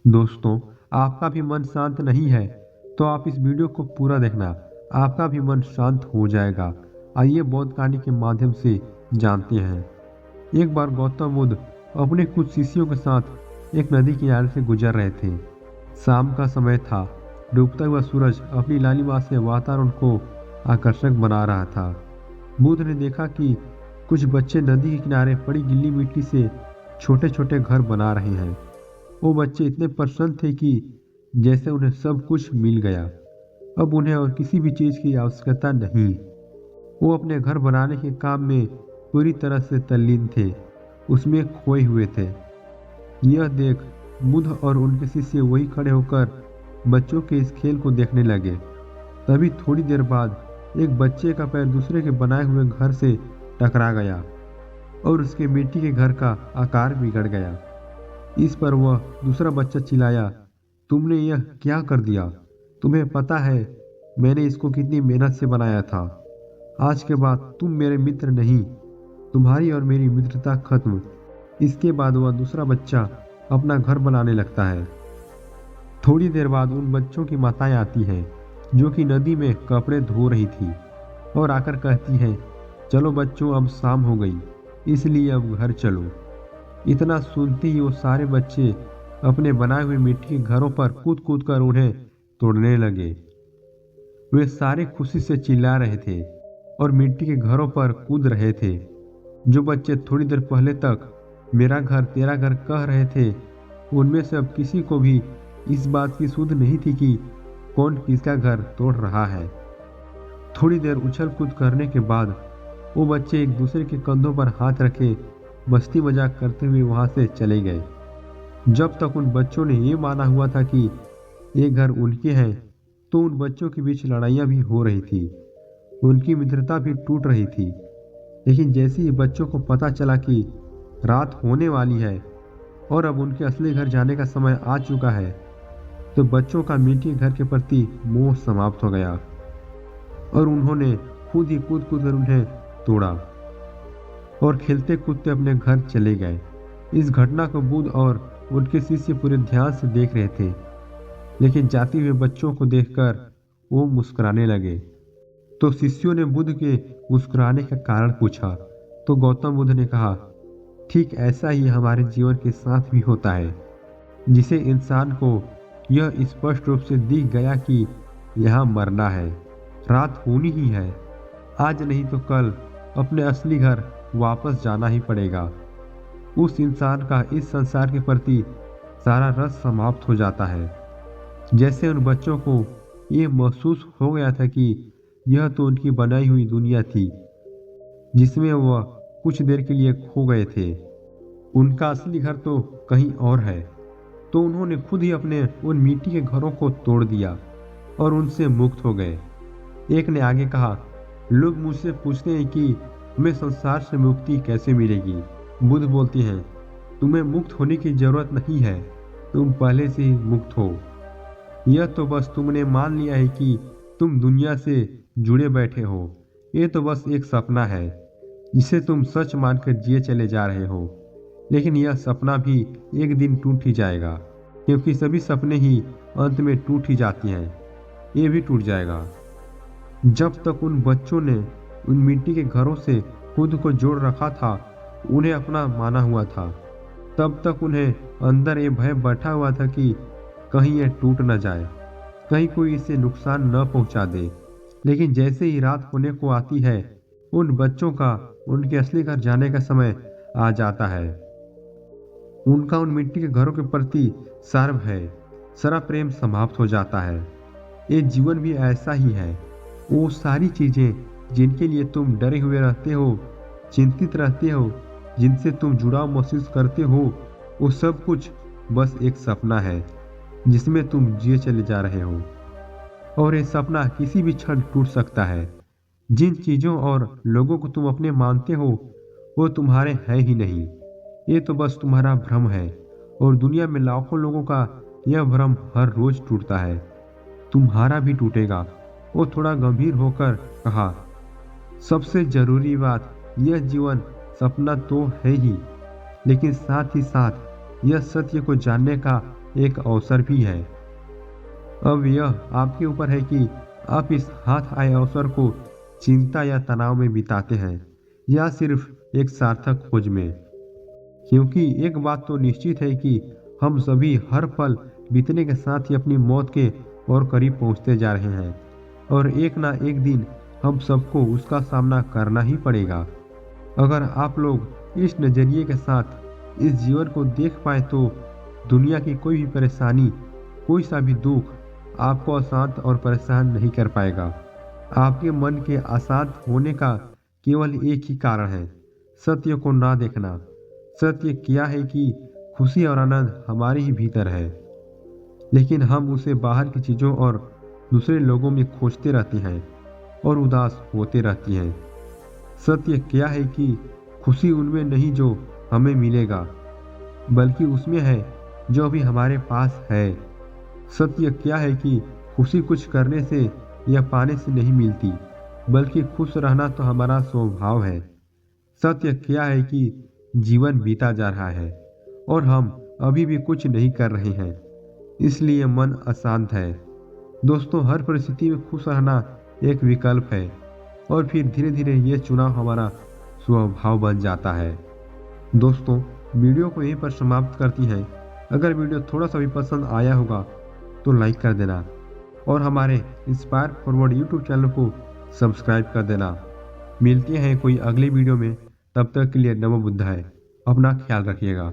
दोस्तों, आपका भी मन शांत नहीं है तो आप इस वीडियो को पूरा देखना। आपका भी मन शांत हो जाएगा। आइए बौद्ध कहानी के माध्यम से जानते हैं। एक बार गौतम बुद्ध अपने कुछ शिष्यों के साथ एक नदी किनारे से गुजर रहे थे। शाम का समय था। डूबता हुआ सूरज अपनी लालिमा से वातावरण को आकर्षक बना रहा था। बुद्ध ने देखा कि कुछ बच्चे नदी के किनारे पड़ी गीली मिट्टी से छोटे छोटे घर बना रहे हैं। वो बच्चे इतने प्रसन्न थे कि जैसे उन्हें सब कुछ मिल गया। अब उन्हें और किसी भी चीज की आवश्यकता नहीं। वो अपने घर बनाने के काम में पूरी तरह से तल्लीन थे, उसमें खोए हुए थे। यह देख बुद्ध और उनके शिष्य वही खड़े होकर बच्चों के इस खेल को देखने लगे। तभी थोड़ी देर बाद एक बच्चे का पैर दूसरे के बनाए हुए घर से टकरा गया और उसके मिट्टी के घर का आकार बिगड़ गया। इस पर वह दूसरा बच्चा चिल्लाया, तुमने यह क्या कर दिया? तुम्हें पता है मैंने इसको कितनी मेहनत से बनाया था। आज के बाद तुम मेरे मित्र नहीं, तुम्हारी और मेरी मित्रता खत्म। इसके बाद वह दूसरा बच्चा अपना घर बनाने लगता है। थोड़ी देर बाद उन बच्चों की माताएं आती हैं जो कि नदी में कपड़े धो रही थी और आकर कहती हैं, चलो बच्चों, अब शाम हो गई, इसलिए अब घर चलो। इतना सुनते ही वो सारे बच्चे अपने बनाए हुए मिट्टी के घरों पर कूद कूद कर उन्हें तोड़ने लगे। वे सारे खुशी से चिल्ला रहे थे और मिट्टी के घरों पर कूद रहे थे। जो बच्चे थोड़ी देर पहले तक मेरा घर तेरा घर कह रहे थे, उनमें से अब किसी को भी इस बात की सुध नहीं थी कि कौन किसका घर तोड़ रहा है। थोड़ी देर उछल कूद करने के बाद वो बच्चे एक दूसरे के कंधों पर हाथ रखे मस्ती मजाक करते हुए वहां से चले गए। जब तक उन बच्चों ने ये माना हुआ था कि ये घर उनके हैं, तो उन बच्चों के बीच लड़ाइयाँ भी हो रही थी, उनकी मित्रता भी टूट रही थी। लेकिन जैसे ही बच्चों को पता चला कि रात होने वाली है और अब उनके असली घर जाने का समय आ चुका है, तो बच्चों का मिट्टी घर के प्रति मोह समाप्त हो गया और उन्होंने खुद ही कूद कूद कर उन्हें तोड़ा और खेलते कूदते अपने घर चले गए। इस घटना को बुद्ध और उनके शिष्य पूरे ध्यान से देख रहे थे, लेकिन जाते हुए बच्चों को देखकर वो मुस्कुराने लगे। तो शिष्यों ने बुद्ध के मुस्कुराने का कारण पूछा, तो गौतम बुद्ध ने कहा, ठीक ऐसा ही हमारे जीवन के साथ भी होता है, जिसे इंसान को यह स्पष्ट रूप से दिख गया कि यहाँ मरना है, रात होनी ही है, आज नहीं तो कल अपने असली घर वापस जाना ही पड़ेगा। उस इंसान का इस संसार के प्रति सारा रस समाप्त हो जाता है। जैसे उन बच्चों को ये महसूस हो गया था कि यह तो उनकी बनाई हुई दुनिया थी, जिसमें वह कुछ देर के लिए खो गए थे। उनका असली घर तो कहीं और है। तो उन्होंने खुद ही अपने उन मिट्टी के घरों को तोड़ दिया और उनसे मुक्त हो गए। एक ने आगे कहा, लोग मुझसे पूछते हैं कि हमें संसार से मुक्ति कैसे मिलेगी। बुद्ध बोलते हैं, तुम्हें मुक्त होने की जरूरत नहीं है, तुम पहले से ही मुक्त हो। यह तो बस तुमने मान लिया है कि तुम दुनिया से जुड़े बैठे हो। ये तो बस एक सपना है जिसे तुम सच मानकर जिए चले जा रहे हो। लेकिन यह सपना भी एक दिन टूट ही जाएगा, क्योंकि सभी सपने ही अंत में टूट ही जाती हैं। ये भी टूट जाएगा। जब तक उन बच्चों ने उन मिट्टी के घरों से खुद को जोड़ रखा था, उन्हें अपना माना हुआ था, तब तक उन्हें अंदर ये भय बैठा हुआ था कि कहीं ये टूट न जाए, कहीं कोई इसे नुकसान न पहुंचा दे। लेकिन जैसे ही रात होने को आती है, उन बच्चों का उनके असली घर जाने का समय आ जाता है। उनका उन मिट्टी के घरों के प्रति सारा भय, सारा प्रेम समाप्त हो जाता है। ये जीवन भी ऐसा ही है। वो सारी चीजें जिनके लिए तुम डरे हुए रहते हो, चिंतित रहते हो, जिनसे तुम जुड़ाव महसूस करते हो, वो सब कुछ बस एक सपना है जिसमें तुम जिए चले जा रहे हो। और ये सपना किसी भी क्षण टूट सकता है। जिन चीजों और लोगों को तुम अपने मानते हो, वो तुम्हारे हैं ही नहीं। ये तो बस तुम्हारा भ्रम है और दुनिया में लाखों लोगों का यह भ्रम हर रोज टूटता है। तुम्हारा भी टूटेगा। वो थोड़ा गंभीर होकर कहा, सबसे जरूरी बात, यह जीवन सपना तो है ही, लेकिन साथ ही साथ यह सत्य को जानने का एक अवसर भी है। अब यह आपके ऊपर है कि आप इस हाथ आए अवसर को चिंता या तनाव में बिताते हैं या सिर्फ एक सार्थक खोज में। क्योंकि एक बात तो निश्चित है कि हम सभी हर पल बीतने के साथ ही अपनी मौत के और करीब पहुंचते जा रहे हैं और एक ना एक दिन हम सबको उसका सामना करना ही पड़ेगा। अगर आप लोग इस नज़रिए के साथ इस जीवन को देख पाए तो दुनिया की कोई भी परेशानी, कोई सा भी दुख आपको अशांत और परेशान नहीं कर पाएगा। आपके मन के अशांत होने का केवल एक ही कारण है, सत्य को ना देखना। सत्य क्या है कि खुशी और आनंद हमारे ही भीतर है, लेकिन हम उसे बाहर की चीज़ों और दूसरे लोगों में खोजते रहते हैं और उदास होते रहती हैं। सत्य क्या है कि खुशी उनमें नहीं जो हमें मिलेगा, बल्कि उसमें है जो अभी हमारे पास है। सत्य क्या है कि खुशी कुछ करने से या पाने से नहीं मिलती, बल्कि खुश रहना तो हमारा स्वभाव है। सत्य क्या है कि जीवन बीता जा रहा है और हम अभी भी कुछ नहीं कर रहे हैं, इसलिए मन अशांत है। दोस्तों, हर परिस्थिति में खुश रहना एक विकल्प है और फिर धीरे धीरे ये चुनाव हमारा स्वभाव बन जाता है। दोस्तों, वीडियो को यहीं पर समाप्त करती हैं। अगर वीडियो थोड़ा सा भी पसंद आया होगा तो लाइक कर देना और हमारे इंस्पायर फॉरवर्ड यूट्यूब चैनल को सब्सक्राइब कर देना। मिलते हैं कोई अगले वीडियो में, तब तक के लिए नमो बुद्धाय। अपना ख्याल रखिएगा।